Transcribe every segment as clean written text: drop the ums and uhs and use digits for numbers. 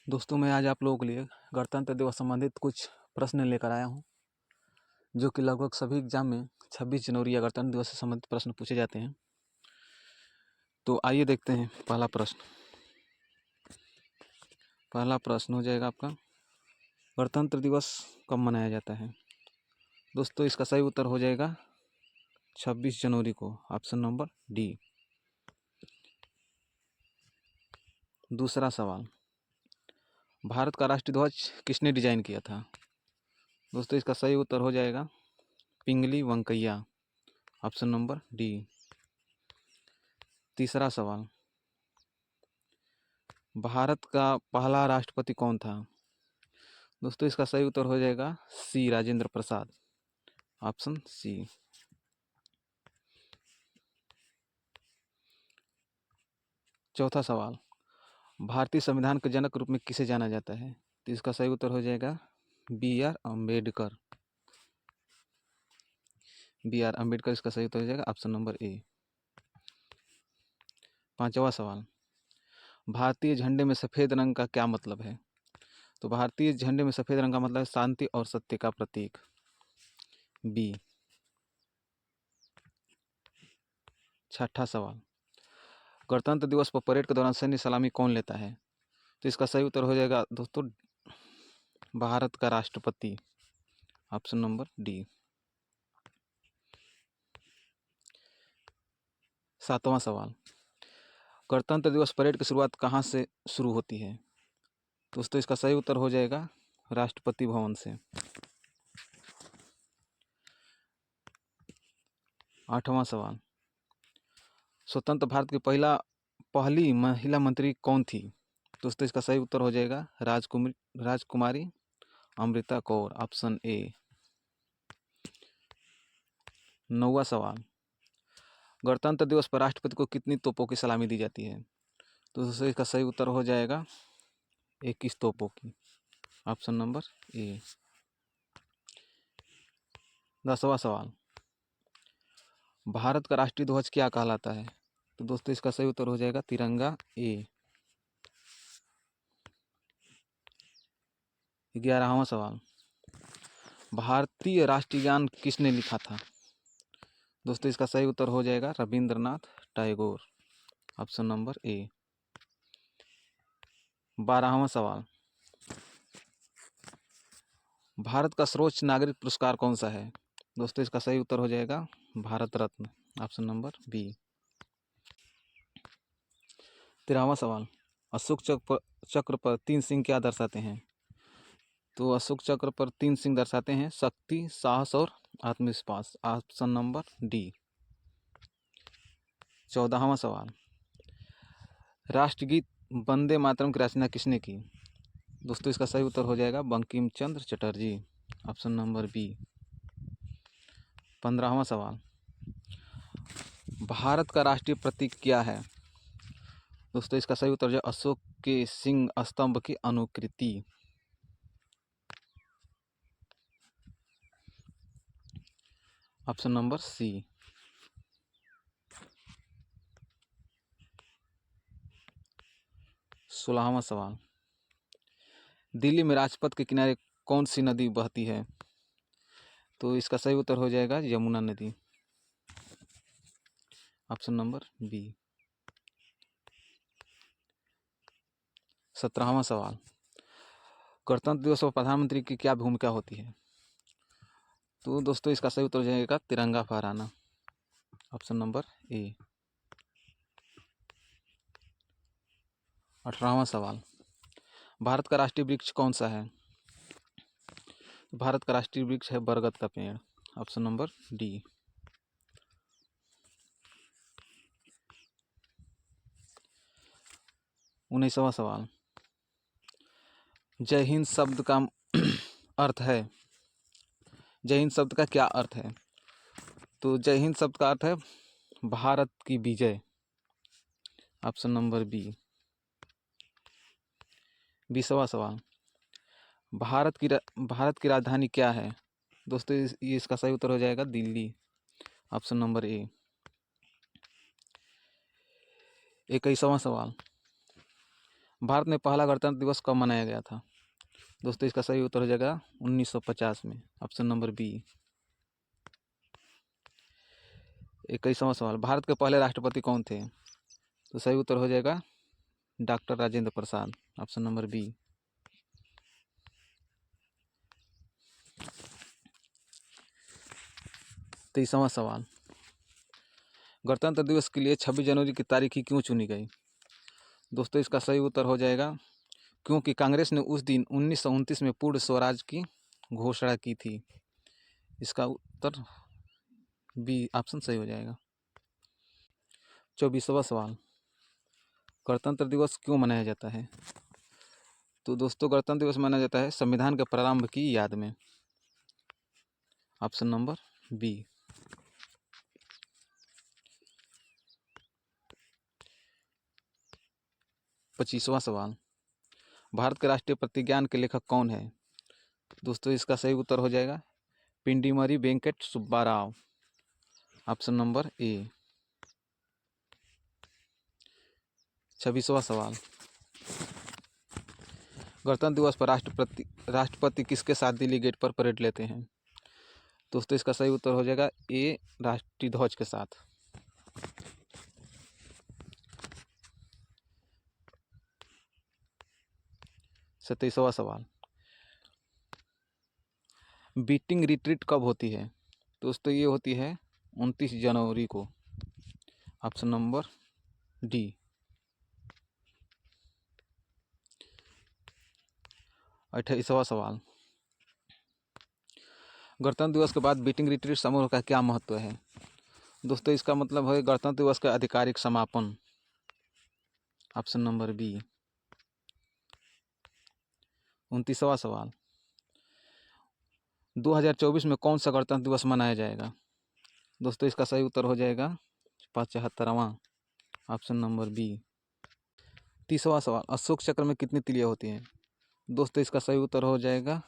दोस्तों, मैं आज आप लोगों के लिए गणतंत्र दिवस संबंधित कुछ प्रश्न लेकर आया हूं, जो कि लगभग सभी एग्जाम में 26 जनवरी या गणतंत्र दिवस से संबंधित प्रश्न पूछे जाते हैं। तो आइए देखते हैं पहला प्रश्न। पहला प्रश्न हो जाएगा आपका, गणतंत्र दिवस कब मनाया जाता है? दोस्तों, इसका सही उत्तर हो जाएगा 26 जनवरी को, ऑप्शन नंबर डी। दूसरा सवाल, भारत का राष्ट्रीय ध्वज किसने डिजाइन किया था? दोस्तों, इसका सही उत्तर हो जाएगा पिंगली वेंकैया, ऑप्शन नंबर डी। तीसरा सवाल, भारत का पहला राष्ट्रपति कौन था? दोस्तों, इसका सही उत्तर हो जाएगा सी राजेंद्र प्रसाद, ऑप्शन सी। चौथा सवाल, भारतीय संविधान के जनक रूप में किसे जाना जाता है? तो इसका सही उत्तर हो जाएगा बी.आर. अम्बेडकर। बी.आर. अम्बेडकर इसका सही उत्तर हो जाएगा ऑप्शन नंबर ए। पांचवा सवाल, भारतीय झंडे में सफेद रंग का क्या मतलब है? तो भारतीय झंडे में सफेद रंग का मतलब है शांति और सत्य का प्रतीक, बी। छठा सवाल, गणतंत्र दिवस पर परेड के दौरान सैन्य सलामी कौन लेता है? तो इसका सही उत्तर हो जाएगा दोस्तों भारत का राष्ट्रपति, ऑप्शन नंबर डी। सातवां सवाल, गणतंत्र दिवस परेड की शुरुआत कहाँ से शुरू होती है? दोस्तों, इसका सही उत्तर हो जाएगा राष्ट्रपति भवन से। आठवां सवाल, स्वतंत्र भारत की पहली महिला मंत्री कौन थी? दोस्तों, इसका सही उत्तर हो जाएगा राजकुमारी अमृता कौर, ऑप्शन ए। नौवां सवाल, गणतंत्र दिवस पर राष्ट्रपति को कितनी तोपों की सलामी दी जाती है? तो दोस्तों, इसका सही उत्तर हो जाएगा 21 तोपों की, ऑप्शन नंबर ए। 10वां सवाल, भारत का राष्ट्रीय ध्वज क्या कहलाता है? तो दोस्तों, इसका सही उत्तर हो जाएगा तिरंगा, ए। 11वां सवाल, भारतीय राष्ट्रीय गान किसने लिखा था? दोस्तों, इसका सही उत्तर हो जाएगा Rabindranath Tagore, option number A. 12वां सवाल, भारत का सर्वोच्च नागरिक पुरस्कार कौन सा है? दोस्तों, इसका सही उत्तर हो जाएगा Bharat Ratna, option number B. 13वां सवाल, अशोक चक्र पर 3 सिंह क्या दर्शाते हैं? तो अशोक चक्र पर 3 सिंह दर्शाते हैं शक्ति, साहस और आत्मविश्वास, ऑप्शन नंबर डी। 14वां सवाल, राष्ट्रगीत वंदे मातरम की रचना किसने की? दोस्तों, इसका सही उत्तर हो जाएगा Bankim Chandra Chatterjee, option number B. 15वां सवाल, भारत का राष्ट्रीय प्रतीक क्या है? दोस्तों, इसका सही उत्तर है अशोक के सिंह स्तंभ की अनुकृति, ऑप्शन नंबर सी। 16वां सवाल, दिल्ली में राजपथ के किनारे कौन सी नदी बहती है? तो इसका सही उत्तर हो जाएगा यमुना नदी, ऑप्शन नंबर बी। 17वां सवाल, गणतंत्र दिवस पर प्रधानमंत्री की क्या भूमिका होती है? तो दोस्तों, इसका सही उत्तर हो जाएगा तिरंगा फहराना, ऑप्शन नंबर ए। 18वां सवाल, भारत का राष्ट्रीय वृक्ष कौन सा है? भारत का राष्ट्रीय वृक्ष है बरगद का पेड़, ऑप्शन नंबर डी। 19वां सवाल, जय हिंद शब्द का अर्थ है, जय हिंद शब्द का क्या अर्थ है? तो जय हिंद शब्द का अर्थ है भारत की विजय, ऑप्शन नंबर बी। 20वां सवाल, भारत की राजधानी क्या है? दोस्तों, ये इसका सही उत्तर हो जाएगा दिल्ली, ऑप्शन नंबर ए। 21वां सवाल, भारत में पहला गणतंत्र दिवस कब मनाया गया था? दोस्तों इसका सही उत्तर हो जाएगा 1950 में, ऑप्शन नंबर बी। 21वां सवाल, भारत के पहले राष्ट्रपति कौन थे? तो सही उत्तर हो जाएगा doctor Rajendra Prasad, option number B. 23वां सवाल, गणतंत्र दिवस के लिए 26 जनवरी की तारीख ही क्यों चुनी गई? दोस्तों इसका सही उत्तर हो जाएगा क्योंकि कांग्रेस ने उस दिन 1929 में पूर्ण स्वराज की घोषणा की थी। इसका उत्तर बी ऑप्शन सही हो जाएगा। 24वां सवाल, गणतंत्र दिवस क्यों मनाया जाता है? तो दोस्तों गणतंत्र दिवस मनाया जाता है संविधान के प्रारंभ की याद में, ऑप्शन नंबर बी। 25वां सवाल, भारत के राष्ट्रीय प्रतिज्ञान के लेखक कौन है? दोस्तों इसका सही उत्तर हो जाएगा Pydimarri Venkata Subba Rao, option number A. 26वां सवाल, गणतंत्र दिवस पर राष्ट्रपति किसके साथ दिल्ली गेट पर परेड लेते हैं? दोस्तों इसका सही उत्तर हो जाएगा ए राष्ट्रीय ध्वज के साथ। 27वां सवाल, बीटिंग रिट्रीट कब होती है? दोस्तों ये होती है 29 जनवरी को, ऑप्शन नंबर डी। 28वां सवाल, गणतंत्र दिवस के बाद बीटिंग रिट्रीट समारोह का क्या महत्व है? दोस्तों इसका मतलब है गणतंत्र दिवस का आधिकारिक समापन, ऑप्शन नंबर बी। 29वां सवाल, 2024 में कौन सा गणतंत्र दिवस मनाया जाएगा? दोस्तों इसका सही उत्तर हो जाएगा 75वां, ऑप्शन नंबर बी। 30वां सवाल, अशोक चक्र में कितनी तिलियां होती हैं? दोस्तों इसका सही उत्तर हो जाएगा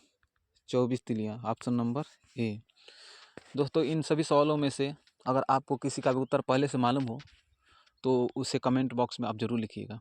24 तिलियां, ऑप्शन नंबर ए। दोस्तों इन सभी सवालों में से अगर आपको किसी का भी उत्तर पहले से मालूम हो तो उसे कमेंट बॉक्स में आप ज़रूर लिखिएगा।